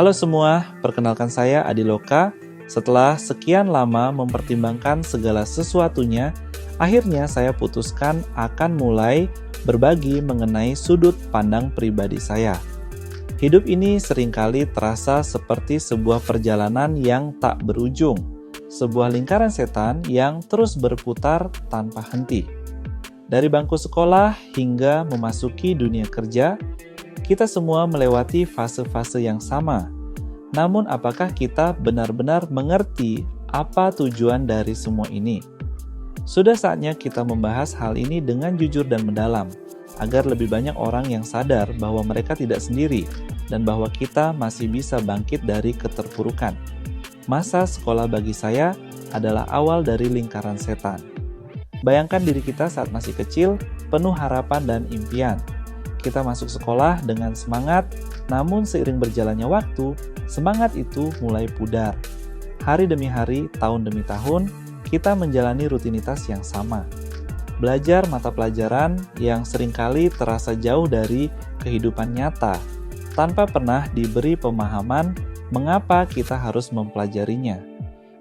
Halo semua, perkenalkan saya Adi Loka. Setelah sekian lama mempertimbangkan segala sesuatunya, akhirnya saya putuskan akan mulai berbagi mengenai sudut pandang pribadi saya. Hidup ini seringkali terasa seperti sebuah perjalanan yang tak berujung, sebuah lingkaran setan yang terus berputar tanpa henti. Dari bangku sekolah hingga memasuki dunia kerja, kita semua melewati fase-fase yang sama. Namun apakah kita benar-benar mengerti apa tujuan dari semua ini? Sudah saatnya kita membahas hal ini dengan jujur dan mendalam, agar lebih banyak orang yang sadar bahwa mereka tidak sendiri dan bahwa kita masih bisa bangkit dari keterpurukan. Masa sekolah bagi saya adalah awal dari lingkaran setan. Bayangkan diri kita saat masih kecil, penuh harapan dan impian. Kita masuk sekolah dengan semangat, namun seiring berjalannya waktu, semangat itu mulai pudar. Hari demi hari, tahun demi tahun, kita menjalani rutinitas yang sama. Belajar mata pelajaran yang seringkali terasa jauh dari kehidupan nyata, tanpa pernah diberi pemahaman mengapa kita harus mempelajarinya.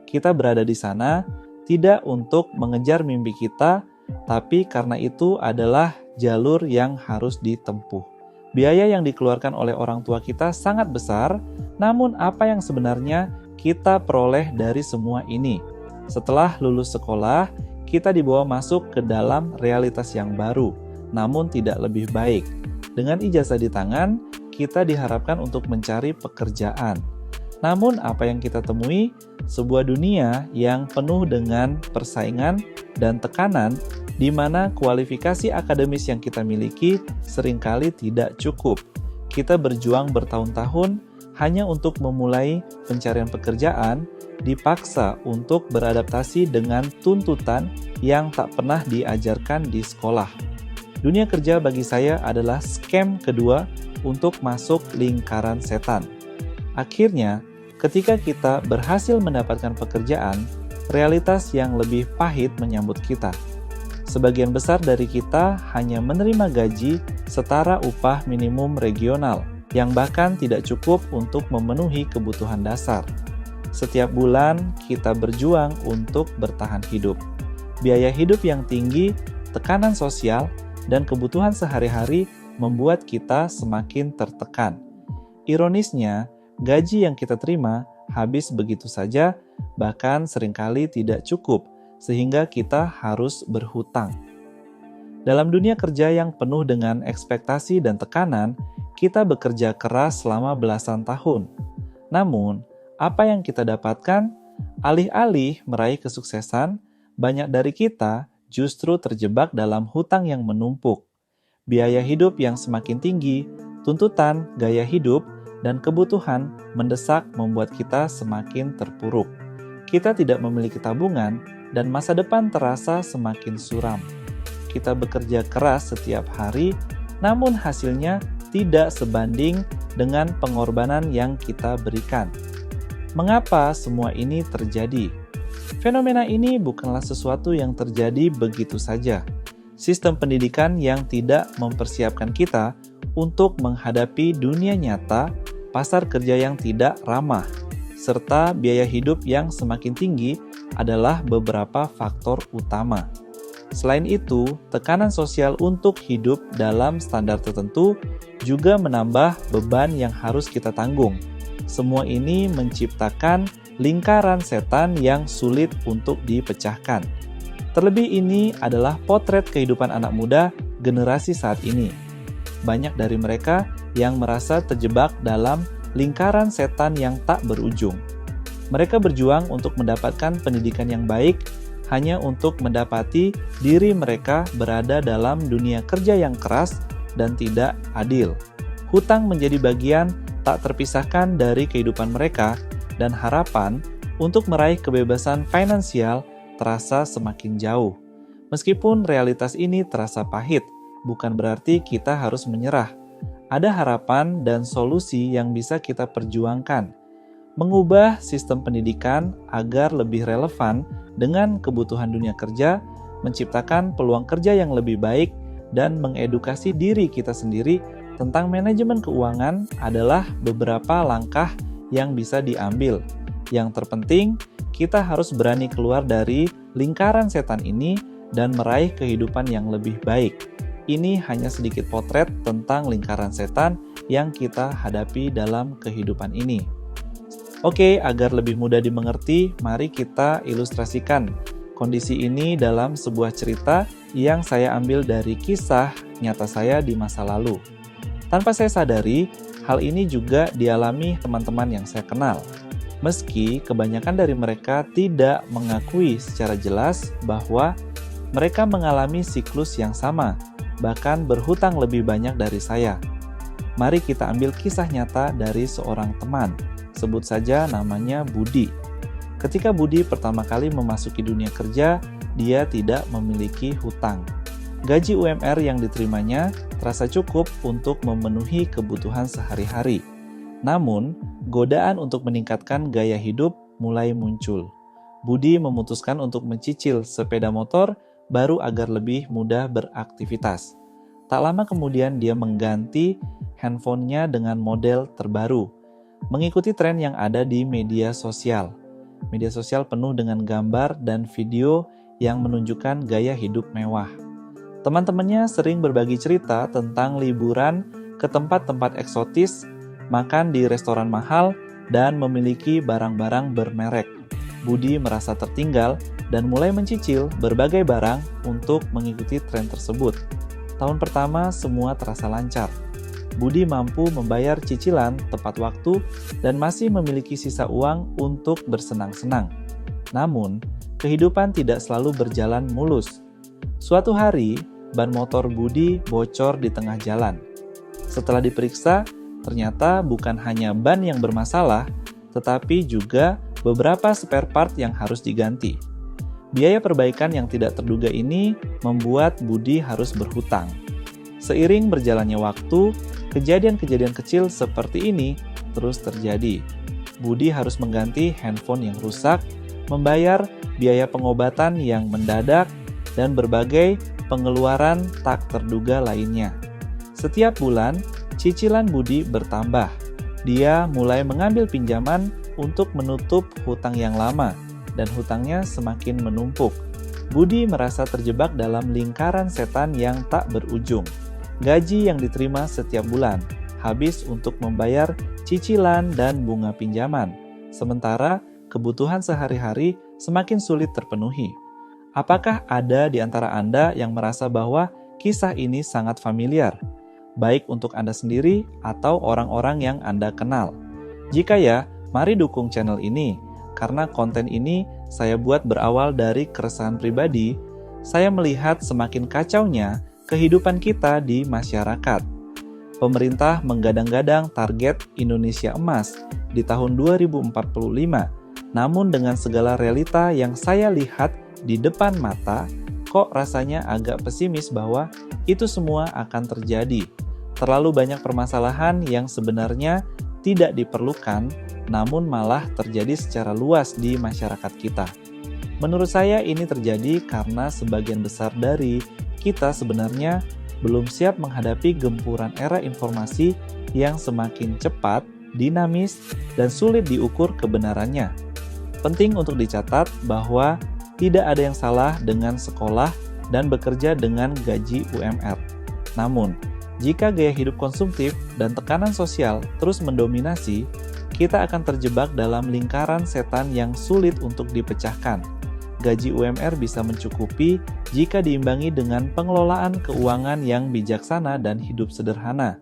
Kita berada di sana tidak untuk mengejar mimpi kita, tapi karena itu adalah jalur yang harus ditempuh. Biaya yang dikeluarkan oleh orang tua kita sangat besar, namun apa yang sebenarnya kita peroleh dari semua ini? Setelah lulus sekolah, kita dibawa masuk ke dalam realitas yang baru, namun tidak lebih baik. Dengan ijazah di tangan, kita diharapkan untuk mencari pekerjaan. Namun apa yang kita temui? Sebuah dunia yang penuh dengan persaingan dan tekanan, di mana kualifikasi akademis yang kita miliki seringkali tidak cukup. Kita berjuang bertahun-tahun hanya untuk memulai pencarian pekerjaan, dipaksa untuk beradaptasi dengan tuntutan yang tak pernah diajarkan di sekolah. Dunia kerja bagi saya adalah scam kedua untuk masuk lingkaran setan. Akhirnya, ketika kita berhasil mendapatkan pekerjaan, realitas yang lebih pahit menyambut kita. Sebagian besar dari kita hanya menerima gaji setara upah minimum regional, yang bahkan tidak cukup untuk memenuhi kebutuhan dasar. Setiap bulan kita berjuang untuk bertahan hidup. Biaya hidup yang tinggi, tekanan sosial, dan kebutuhan sehari-hari membuat kita semakin tertekan. Ironisnya, gaji yang kita terima habis begitu saja, bahkan seringkali tidak cukup, sehingga kita harus berhutang. Dalam dunia kerja yang penuh dengan ekspektasi dan tekanan, kita bekerja keras selama belasan tahun. Namun, apa yang kita dapatkan? Alih-alih meraih kesuksesan, banyak dari kita justru terjebak dalam hutang yang menumpuk. Biaya hidup yang semakin tinggi, tuntutan gaya hidup, dan kebutuhan mendesak membuat kita semakin terpuruk. Kita tidak memiliki tabungan, dan masa depan terasa semakin suram. Kita bekerja keras setiap hari, namun hasilnya tidak sebanding dengan pengorbanan yang kita berikan. Mengapa semua ini terjadi? Fenomena ini bukanlah sesuatu yang terjadi begitu saja. Sistem pendidikan yang tidak mempersiapkan kita untuk menghadapi dunia nyata, pasar kerja yang tidak ramah, serta biaya hidup yang semakin tinggi adalah beberapa faktor utama. Selain itu, tekanan sosial untuk hidup dalam standar tertentu juga menambah beban yang harus kita tanggung. Semua ini menciptakan lingkaran setan yang sulit untuk dipecahkan. Terlebih ini adalah potret kehidupan anak muda generasi saat ini. Banyak dari mereka yang merasa terjebak dalam lingkaran setan yang tak berujung. Mereka berjuang untuk mendapatkan pendidikan yang baik hanya untuk mendapati diri mereka berada dalam dunia kerja yang keras dan tidak adil. Hutang menjadi bagian tak terpisahkan dari kehidupan mereka, dan harapan untuk meraih kebebasan finansial terasa semakin jauh. Meskipun realitas ini terasa pahit, bukan berarti kita harus menyerah. Ada harapan dan solusi yang bisa kita perjuangkan. Mengubah sistem pendidikan agar lebih relevan dengan kebutuhan dunia kerja, menciptakan peluang kerja yang lebih baik, dan mengedukasi diri kita sendiri tentang manajemen keuangan adalah beberapa langkah yang bisa diambil. Yang terpenting, kita harus berani keluar dari lingkaran setan ini dan meraih kehidupan yang lebih baik. Ini hanya sedikit potret tentang lingkaran setan yang kita hadapi dalam kehidupan ini. Oke, agar lebih mudah dimengerti, mari kita ilustrasikan kondisi ini dalam sebuah cerita yang saya ambil dari kisah nyata saya di masa lalu. Tanpa saya sadari, hal ini juga dialami teman-teman yang saya kenal. Meski kebanyakan dari mereka tidak mengakui secara jelas bahwa mereka mengalami siklus yang sama, bahkan berhutang lebih banyak dari saya. Mari kita ambil kisah nyata dari seorang teman. Sebut saja namanya Budi. Ketika Budi pertama kali memasuki dunia kerja, dia tidak memiliki hutang. Gaji UMR yang diterimanya terasa cukup untuk memenuhi kebutuhan sehari-hari. Namun, godaan untuk meningkatkan gaya hidup mulai muncul. Budi memutuskan untuk mencicil sepeda motor baru agar lebih mudah beraktivitas. Tak lama kemudian dia mengganti handphonenya dengan model terbaru, mengikuti tren yang ada di media sosial. Media sosial penuh dengan gambar dan video yang menunjukkan gaya hidup mewah. Teman-temannya sering berbagi cerita tentang liburan ke tempat-tempat eksotis, makan di restoran mahal, dan memiliki barang-barang bermerek. Budi merasa tertinggal dan mulai mencicil berbagai barang untuk mengikuti tren tersebut. Tahun pertama semua terasa lancar. Budi mampu membayar cicilan tepat waktu dan masih memiliki sisa uang untuk bersenang-senang. Namun, kehidupan tidak selalu berjalan mulus. Suatu hari, ban motor Budi bocor di tengah jalan. Setelah diperiksa, ternyata bukan hanya ban yang bermasalah, tetapi juga beberapa spare part yang harus diganti. Biaya perbaikan yang tidak terduga ini membuat Budi harus berhutang. Seiring berjalannya waktu, kejadian-kejadian kecil seperti ini terus terjadi. Budi harus mengganti handphone yang rusak, membayar biaya pengobatan yang mendadak, dan berbagai pengeluaran tak terduga lainnya. Setiap bulan, cicilan Budi bertambah. Dia mulai mengambil pinjaman untuk menutup hutang yang lama, dan hutangnya semakin menumpuk. Budi merasa terjebak dalam lingkaran setan yang tak berujung. Gaji yang diterima setiap bulan habis untuk membayar cicilan dan bunga pinjaman, sementara kebutuhan sehari-hari semakin sulit terpenuhi. Apakah ada di antara Anda yang merasa bahwa kisah ini sangat familiar, baik untuk Anda sendiri atau orang-orang yang Anda kenal? Jika ya, mari dukung channel ini, karena konten ini saya buat berawal dari keresahan pribadi. Saya melihat semakin kacaunya kehidupan kita di masyarakat. Pemerintah menggadang-gadang target Indonesia Emas di tahun 2045, namun dengan segala realita yang saya lihat di depan mata, kok rasanya agak pesimis bahwa itu semua akan terjadi. Terlalu banyak permasalahan yang sebenarnya tidak diperlukan, namun malah terjadi secara luas di masyarakat kita. Menurut saya ini terjadi karena sebagian besar dari kita sebenarnya belum siap menghadapi gempuran era informasi yang semakin cepat, dinamis, dan sulit diukur kebenarannya. Penting untuk dicatat bahwa tidak ada yang salah dengan sekolah dan bekerja dengan gaji UMR. Namun, jika gaya hidup konsumtif dan tekanan sosial terus mendominasi, kita akan terjebak dalam lingkaran setan yang sulit untuk dipecahkan. Gaji UMR bisa mencukupi jika diimbangi dengan pengelolaan keuangan yang bijaksana dan hidup sederhana.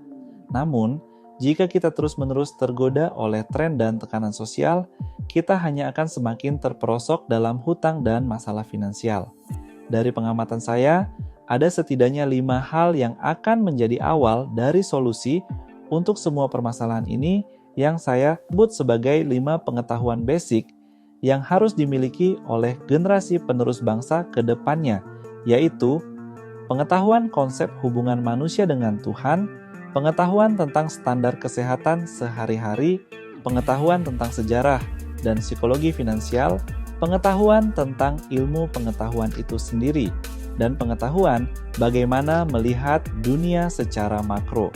Namun, jika kita terus-menerus tergoda oleh tren dan tekanan sosial, kita hanya akan semakin terperosok dalam hutang dan masalah finansial. Dari pengamatan saya, ada setidaknya 5 hal yang akan menjadi awal dari solusi untuk semua permasalahan ini yang saya sebut sebagai 5 pengetahuan basic yang harus dimiliki oleh generasi penerus bangsa ke depannya, yaitu pengetahuan konsep hubungan manusia dengan Tuhan, pengetahuan tentang standar kesehatan sehari-hari, pengetahuan tentang sejarah dan psikologi finansial, pengetahuan tentang ilmu pengetahuan itu sendiri, dan pengetahuan bagaimana melihat dunia secara makro.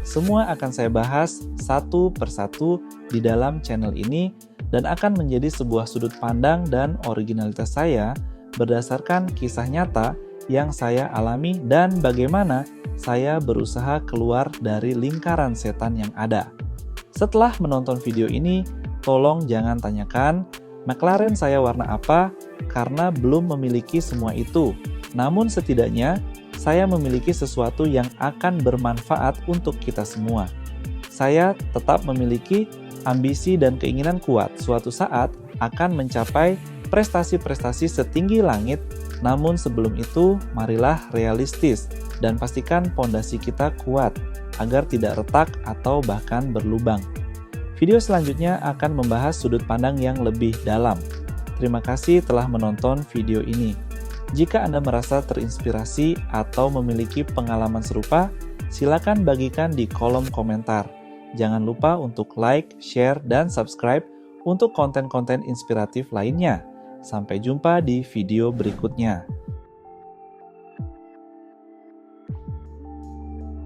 Semua akan saya bahas satu persatu di dalam channel ini dan akan menjadi sebuah sudut pandang dan originalitas saya berdasarkan kisah nyata yang saya alami dan bagaimana saya berusaha keluar dari lingkaran setan yang ada. Setelah menonton video ini, tolong jangan tanyakan McLaren saya warna apa karena belum memiliki semua itu. Namun setidaknya saya memiliki sesuatu yang akan bermanfaat untuk kita semua. Saya tetap memiliki ambisi dan keinginan kuat suatu saat akan mencapai prestasi-prestasi setinggi langit. Namun sebelum itu, marilah realistis dan pastikan pondasi kita kuat agar tidak retak atau bahkan berlubang. Video selanjutnya akan membahas sudut pandang yang lebih dalam. Terima kasih telah menonton video ini. Jika Anda merasa terinspirasi atau memiliki pengalaman serupa, silakan bagikan di kolom komentar. Jangan lupa untuk like, share, dan subscribe untuk konten-konten inspiratif lainnya. Sampai jumpa di video berikutnya.